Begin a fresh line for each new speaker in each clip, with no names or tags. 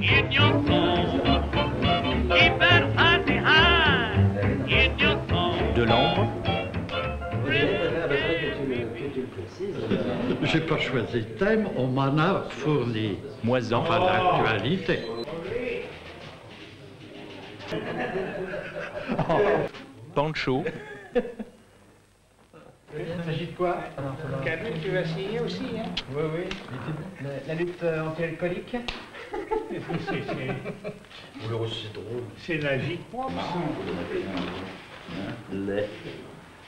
in your soul. Keep that honey high in your soul.
De l'ambre.
J'ai pas choisi le thème, on m'en a fourni.
Moisan.
Enfin, l'actualité.
Pancho.
Il s'agit de quoi?
Camille, tu vas signer aussi, hein?
Oui, oui. La lutte anti-alcoolique.
C'est drôle.
C'est la vie propre.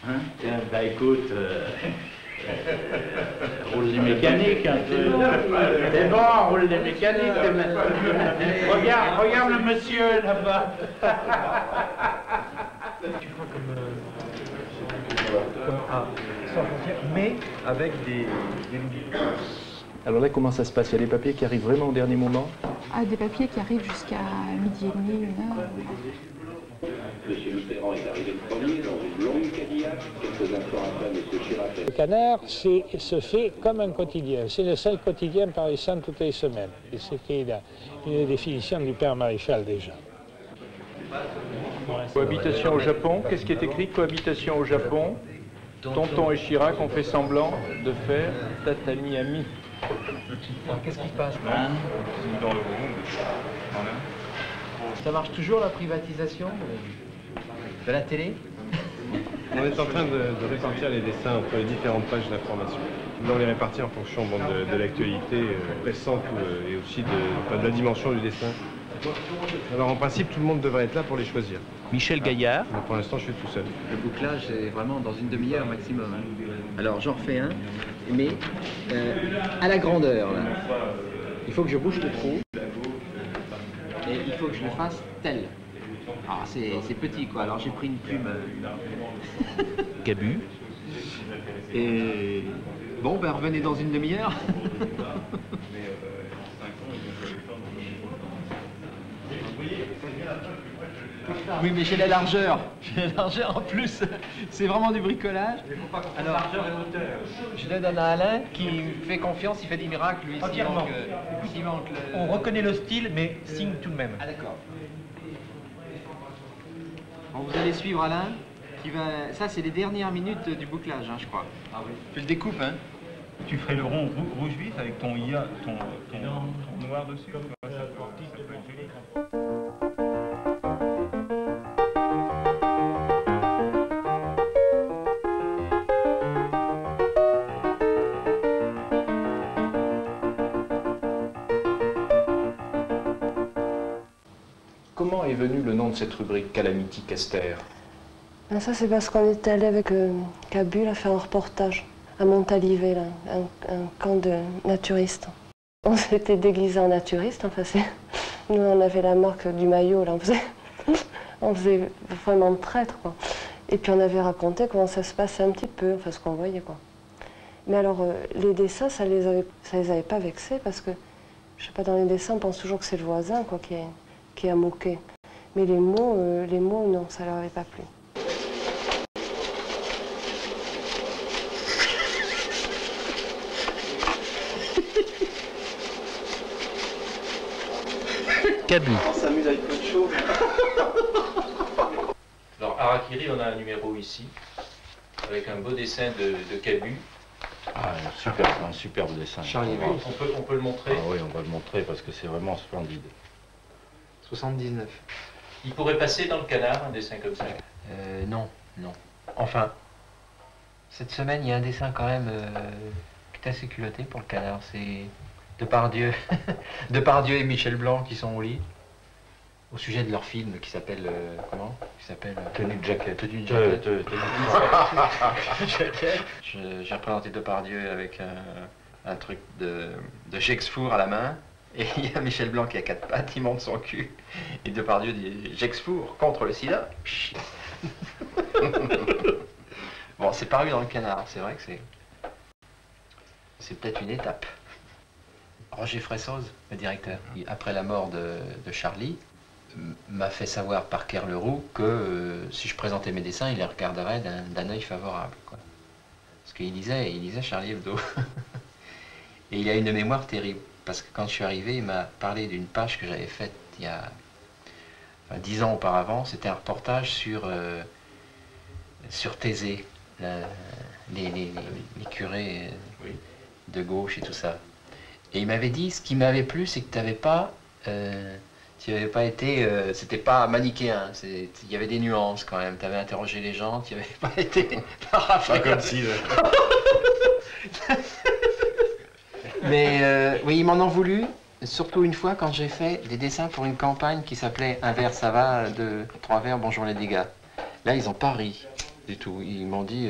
Hein? Tiens, bah écoute, roule les mécaniques un peu. C'est bon, roule les mécaniques. Regarde le monsieur là-bas.
Tu crois comme sans frontières, mais avec des limites.
Alors là, comment ça se passe? Il y a des papiers qui arrivent vraiment au dernier moment?
Ah, des papiers qui arrivent jusqu'à midi et demi, 1h.
Monsieur Mitterrand est arrivé le premier dans une longue Cadillac. Quelques instants après, Monsieur Chirac.
Le Canard se fait comme un quotidien. C'est le seul quotidien paraissant toutes les semaines. Et c'était une définition du père Maréchal déjà.
Cohabitation au Japon. Qu'est-ce qui est écrit? Cohabitation au Japon. Tonton et Chirac ont fait semblant de faire tatami ami.
Alors qu'est-ce qui se passe?
Dans le groupe.
Ça marche toujours la privatisation de la télé?
On est en train de répartir les dessins entre les différentes pages d'information. On les répartit en fonction de l'actualité récente et aussi de la dimension du dessin. Alors en principe, tout le monde devrait être là pour les choisir.
Michel Gaillard.
Mais pour l'instant, je suis tout seul.
Le bouclage, c'est vraiment dans une demi-heure maximum. Alors j'en refais un, mais à la grandeur. Là. Il faut que je bouche le trou. Et il faut que je le fasse tel. Ah, c'est petit quoi, alors j'ai pris une plume.
Gabu.
Et bon, ben revenez dans une demi-heure. Oui, mais j'ai la largeur. J'ai la largeur en plus. C'est vraiment du bricolage. Alors, largeur et hauteur. Je le donne à Alain qui me fait confiance, il fait des miracles lui.
Entièrement. On reconnaît le style, mais signe tout de même.
Ah d'accord. Bon, vous allez suivre Alain, qui va. Ça, c'est les dernières minutes du bouclage, hein, je crois. Ah oui. Tu le découpes, hein.
Tu ferais le rond rouge vif avec ton IA, ton noir dessus. Ça peut être joli.
Comment est venu le nom de cette rubrique Calamity Caster?
Ça, c'est parce qu'on était allé avec Cabu là, faire un reportage à Montalivet, là, un camp de naturistes. On s'était déguisés en naturistes, enfin, nous on avait la marque du maillot, là, on faisait vraiment traître, quoi. Et puis on avait raconté comment ça se passait un petit peu, enfin ce qu'on voyait, quoi. Mais alors, les dessins, ça les avait pas vexés parce que, je sais pas, dans les dessins, on pense toujours que c'est le voisin, quoi, qui est à moquer. Mais les mots, non, ça leur avait pas plu.
Cabu.
On s'amuse avec peu de choses.
Alors, Harakiri, on a un numéro ici, avec un beau dessin de Cabu.
Ah, un superbe dessin.
Charlie Hebdo.
On peut le montrer?
Ah oui, on va le montrer parce que c'est vraiment splendide.
79.
Il pourrait passer dans le Canard, un dessin comme ça?
Non. Enfin, cette semaine, il y a un dessin quand même qui est assez culotté pour le Canard. C'est Depardieu. Depardieu et Michel Blanc qui sont au lit. Au sujet de leur film qui s'appelle comment? Qui s'appelle
Tenue de jaquette.
Tenue de jaquette. J'ai représenté Depardieu avec un truc de Gexfour à la main. Et il y a Michel Blanc qui a 4 pattes, il monte son cul. Et Depardieu dit Gexfour contre le sida. Bon, c'est paru dans le Canard, c'est vrai que c'est peut-être une étape. Roger Fressoz, le directeur, après la mort de Charlie, m'a fait savoir par Kerleroux que si je présentais mes dessins, il les regarderait d'un œil favorable, parce qu'il lisait Charlie Hebdo. Et il a une mémoire terrible. parce que quand je suis arrivé, il m'a parlé d'une page que j'avais faite il y a 10 ans auparavant. C'était un reportage sur Thésée, les curés de gauche et tout ça. Et il m'avait dit, ce qui m'avait plu, c'est que tu n'avais pas été, c'était pas manichéen, il y avait des nuances quand même, tu avais interrogé les gens, tu n'avais pas été paraphrasé.
Pas comme si...
Mais oui, ils m'en ont voulu, surtout une fois quand j'ai fait des dessins pour une campagne qui s'appelait Un verre ça va, 3 vers, bonjour les dégâts. Là, ils n'ont pas ri du tout. Ils m'ont dit,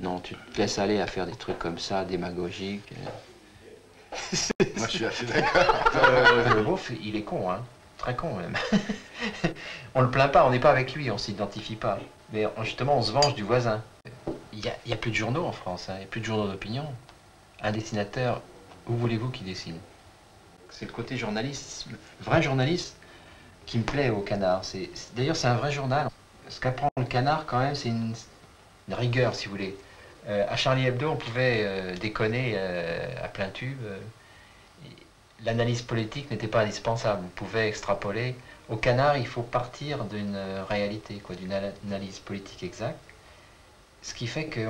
non, tu te laisses aller à faire des trucs comme ça, démagogiques.
Moi, je suis assez d'accord.
Le beauf, il est con, hein. Très con, même. On le plaint pas, on n'est pas avec lui, on s'identifie pas. Mais justement, on se venge du voisin. Il y a plus de journaux en France, hein. Il n'y a plus de journaux d'opinion. Un dessinateur, où voulez-vous qu'il dessine? C'est le côté journaliste, vrai journaliste, qui me plaît au Canard. D'ailleurs, c'est un vrai journal. Ce qu'apprend le Canard, quand même, c'est une rigueur, si vous voulez. À Charlie Hebdo, on pouvait déconner à plein tube. L'analyse politique n'était pas indispensable. On pouvait extrapoler. Au Canard, il faut partir d'une réalité, d'une analyse politique exacte. Ce qui fait que,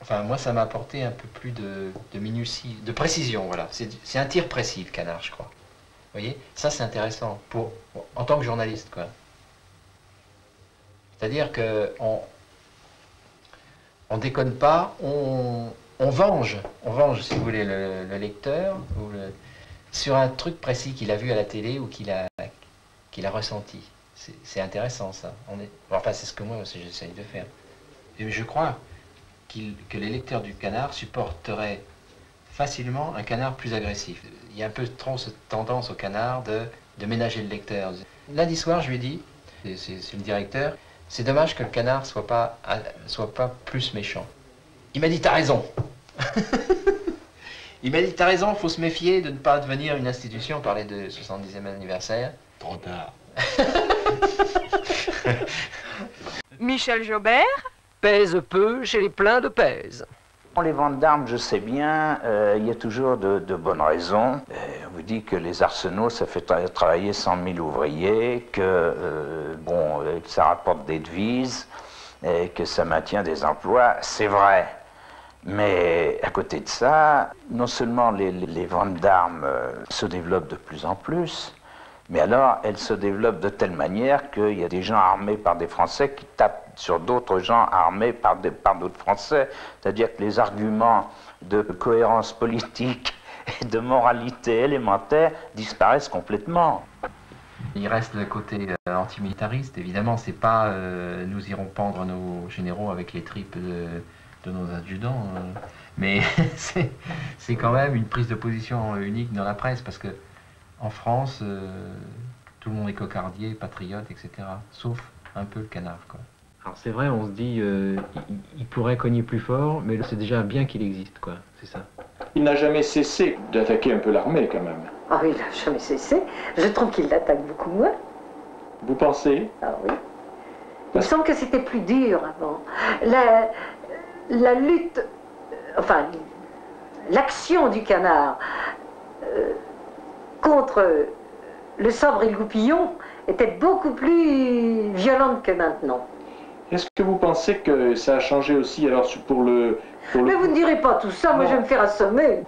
enfin, moi, ça m'a apporté un peu plus de minutie, de précision, voilà. C'est un tir précis, le Canard, je crois. Vous voyez? Ça, c'est intéressant, en tant que journaliste, quoi. C'est-à-dire qu'on déconne pas, on venge, si vous voulez, le lecteur sur un truc précis qu'il a vu à la télé ou qu'il a ressenti. C'est intéressant, ça. Enfin, c'est ce que moi aussi j'essaye de faire. Et je crois que les lecteurs du Canard supporteraient facilement un Canard plus agressif. Il y a un peu trop cette tendance au Canard de ménager le lecteur. Lundi soir, je lui ai dit, c'est le directeur, c'est dommage que le Canard soit pas plus méchant. Il m'a dit, t'as raison. Il m'a dit, t'as raison, il faut se méfier de ne pas devenir une institution. On parlait de 70e anniversaire.
Trop tard.
Michel Jobert
pèse peu chez les pleins de pèse.
Les ventes d'armes, je sais bien, il y a toujours de bonnes raisons. On vous dit que les arsenaux, ça fait travailler 100 000 ouvriers, que ça rapporte des devises, et que ça maintient des emplois. C'est vrai. Mais à côté de ça, non seulement les ventes d'armes se développent de plus en plus, mais alors elles se développent de telle manière qu'il y a des gens armés par des Français qui tapent sur d'autres gens armés par d'autres Français. C'est-à-dire que les arguments de cohérence politique et de moralité élémentaire disparaissent complètement.
Il reste le côté antimilitariste, évidemment, c'est pas nous irons pendre nos généraux avec les tripes de nos adjudants, mais c'est quand même une prise de position unique dans la presse, parce que en France, tout le monde est cocardier, patriote, etc. Sauf un peu le Canard, quoi. Alors c'est vrai, on se dit, il pourrait cogner plus fort, mais c'est déjà bien qu'il existe, quoi. C'est ça.
Il n'a jamais cessé d'attaquer un peu l'armée, quand même.
Ah oui, il n'a jamais cessé. Je trouve qu'il l'attaque beaucoup moins.
Vous pensez?
Ah oui. Il me semble que c'était plus dur avant. La lutte, enfin, l'action du Canard contre le sabre et le goupillon était beaucoup plus violente que maintenant.
Est-ce que vous pensez que ça a changé aussi alors pour le...
Mais vous ne direz pas tout ça, moi je vais me faire assommer.